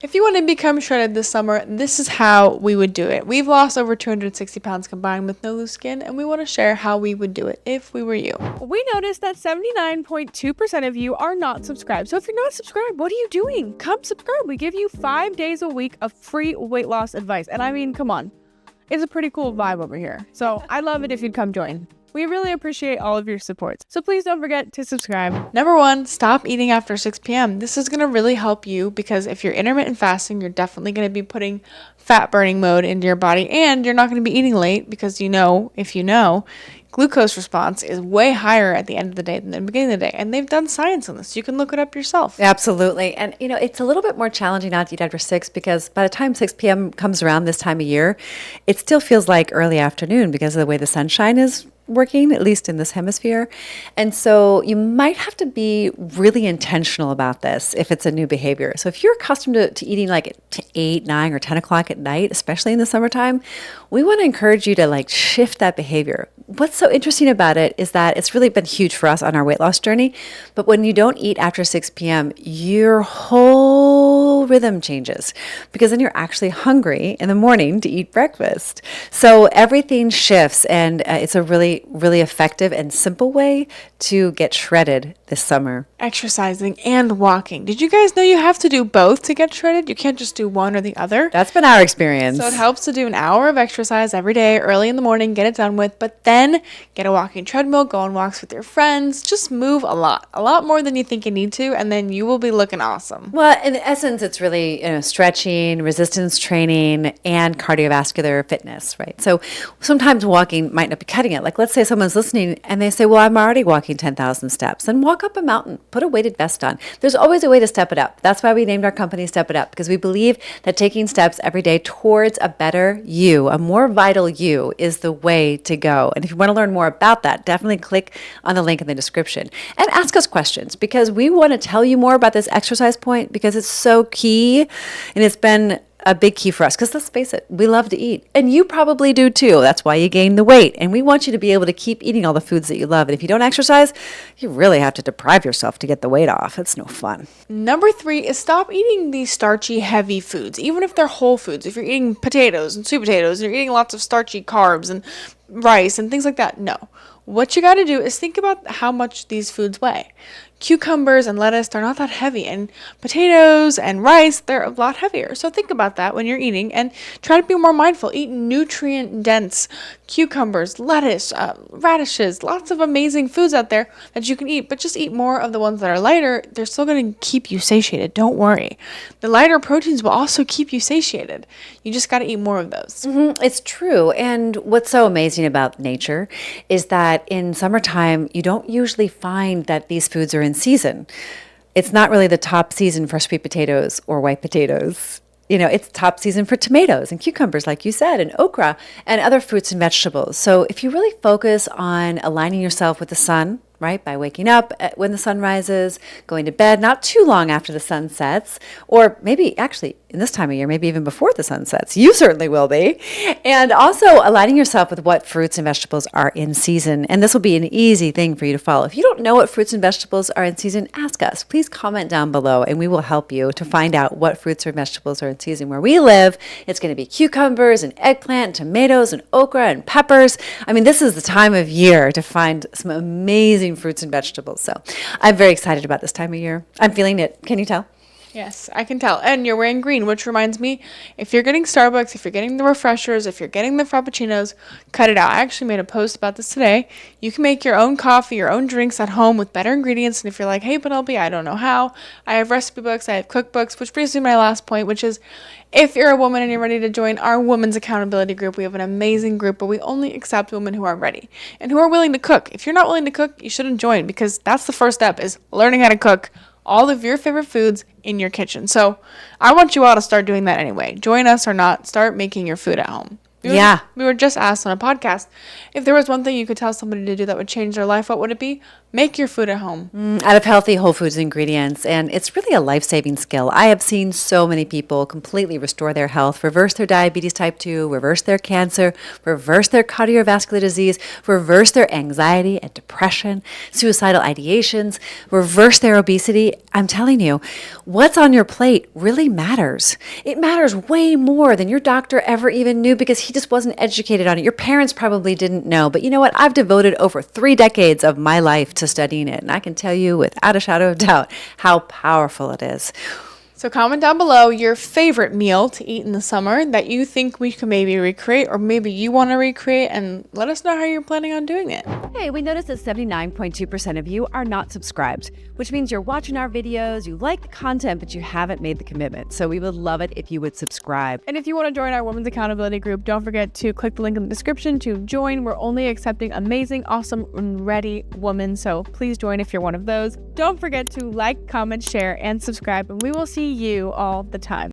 If you want to become shredded this summer, this is how we would do it. We've lost over 260 pounds combined with no loose skin, and we want to share how we would do it if we were you. We noticed that 79.2% of you are not subscribed. So if you're not subscribed, what are you doing? Come subscribe. We give you 5 days a week of free weight loss advice. And I mean, come on. It's a pretty cool vibe over here. So I'd love it if you'd come join. We really appreciate all of your support. So please don't forget to subscribe. Number 1, stop eating after 6 p.m. This is going to really help you because if you're intermittent fasting, you're definitely going to be putting fat burning mode into your body, and you're not going to be eating late because if you know, glucose response is way higher at the end of the day than the beginning of the day. And they've done science on this. You can look it up yourself. Absolutely. And, it's a little bit more challenging not to eat after 6 because by the time 6 p.m. comes around this time of year, it still feels like early afternoon because of the way the sunshine is working, at least in this hemisphere. And so you might have to be really intentional about this if it's a new behavior. So if you're accustomed to eating like at 8, 9, or 10 o'clock at night, especially in the summertime, we want to encourage you to shift that behavior. What's so interesting about it is that it's really been huge for us on our weight loss journey. But when you don't eat after 6 p.m., your whole rhythm changes because then you're actually hungry in the morning to eat breakfast. So everything shifts, and it's a really effective and simple way to get shredded this summer. Exercising and walking. Did you guys know you have to do both to get shredded? You can't just do one or the other. That's been our experience. So it helps to do an hour of exercise every day, early in the morning, get it done with, but then get a walking treadmill, go on walks with your friends, just move a lot more than you think you need to, and then you will be looking awesome. Well, in essence, it's really stretching, resistance training, and cardiovascular fitness, right? So sometimes walking might not be cutting it. Let's say someone's listening and they say, well, I'm already walking 10,000 steps. Then walk up a mountain, put a weighted vest on. There's always a way to step it up. That's why we named our company Step It Up, because we believe that taking steps every day towards a better you, a more vital you, is the way to go. And if you want to learn more about that, definitely click on the link in the description and ask us questions, because we want to tell you more about this exercise point because it's so key, and it's been a big key for us because let's face it, we love to eat, and you probably do too. That's why you gain the weight, and we want you to be able to keep eating all the foods that you love. And if you don't exercise, you really have to deprive yourself to get the weight off. It's no fun. Number 3 is stop eating these starchy, heavy foods, even if they're whole foods. If you're eating potatoes and sweet potatoes, and you're eating lots of starchy carbs and rice and things like that, no. What you got to do is think about how much these foods weigh. Cucumbers and lettuce, they're not that heavy, and potatoes and rice, they're a lot heavier. So think about that when you're eating and try to be more mindful. Eat nutrient-dense cucumbers, lettuce, radishes, lots of amazing foods out there that you can eat, but just eat more of the ones that are lighter. They're still going to keep you satiated. Don't worry. The lighter proteins will also keep you satiated. You just got to eat more of those. Mm-hmm. It's true. And what's so amazing about nature is that in summertime, you don't usually find that these foods are in season. It's not really the top season for sweet potatoes or white potatoes. It's top season for tomatoes and cucumbers, like you said, and okra and other fruits and vegetables. So if you really focus on aligning yourself with the sun, right, by waking up when the sun rises, going to bed not too long after the sun sets, or maybe actually in this time of year, maybe even before the sun sets. You certainly will be. And also aligning yourself with what fruits and vegetables are in season. And this will be an easy thing for you to follow. If you don't know what fruits and vegetables are in season, ask us. Please comment down below and we will help you to find out what fruits or vegetables are in season. Where we live, it's going to be cucumbers and eggplant, and tomatoes and okra and peppers. I mean, this is the time of year to find some amazing fruits and vegetables. So I'm very excited about this time of year. I'm feeling it. Can you tell? Yes, I can tell. And you're wearing green, which reminds me, if you're getting Starbucks, if you're getting the refreshers, if you're getting the Frappuccinos, cut it out. I actually made a post about this today. You can make your own coffee, your own drinks at home with better ingredients. And if you're like, hey, Penelope, I don't know how, I have recipe books, I have cookbooks, which brings me to my last point, which is if you're a woman and you're ready to join our women's accountability group, we have an amazing group where we only accept women who are ready and who are willing to cook. If you're not willing to cook, you shouldn't join, because that's the first step, is learning how to cook all of your favorite foods in your kitchen. So I want you all to start doing that anyway. Join us or not, start making your food at home. We were just asked on a podcast, if there was one thing you could tell somebody to do that would change their life, what would it be? Make your food at home. Out of healthy whole foods ingredients, and it's really a life-saving skill. I have seen so many people completely restore their health, reverse their diabetes type 2, reverse their cancer, reverse their cardiovascular disease, reverse their anxiety and depression, suicidal ideations, reverse their obesity. I'm telling you, what's on your plate really matters. It matters way more than your doctor ever even knew because he just wasn't educated on it. Your parents probably didn't know, but you know what? I've devoted over 3 decades of my life to studying it, and I can tell you without a shadow of doubt how powerful it is. So comment down below your favorite meal to eat in the summer that you think we could maybe recreate, or maybe you want to recreate, and let us know how you're planning on doing it. Hey, we noticed that 79.2% of you are not subscribed, which means you're watching our videos, you like the content, but you haven't made the commitment. So we would love it if you would subscribe. And if you want to join our Women's Accountability Group, don't forget to click the link in the description to join. We're only accepting amazing, awesome, and ready women, so please join if you're one of those. Don't forget to like, comment, share, and subscribe, and we will see you all the time.